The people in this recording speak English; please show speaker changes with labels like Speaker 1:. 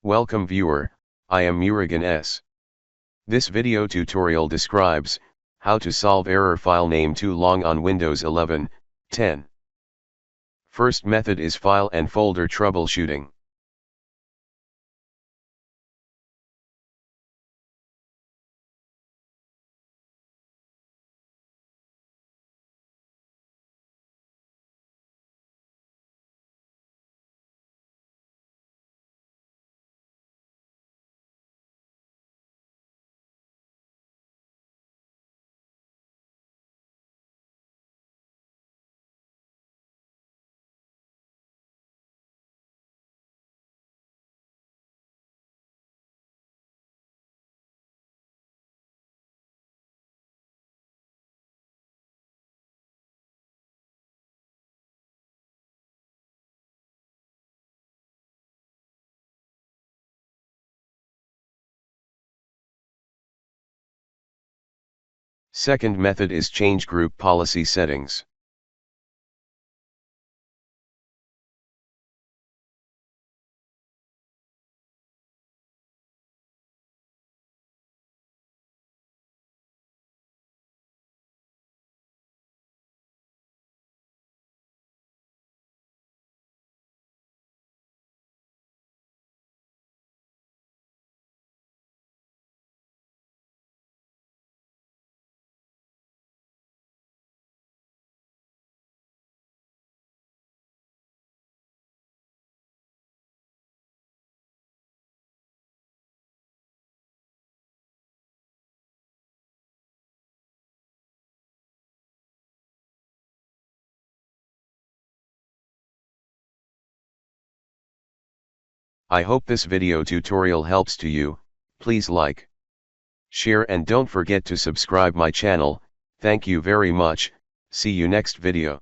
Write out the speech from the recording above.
Speaker 1: Welcome viewer, I am Murugan S. This video tutorial describes how to solve error file name too long on Windows 11, 10. First method is file and folder troubleshooting. Second method is change group policy settings. I hope this video tutorial helps to you. Please like, share and don't forget to subscribe my channel. Thank you very much. See you next video.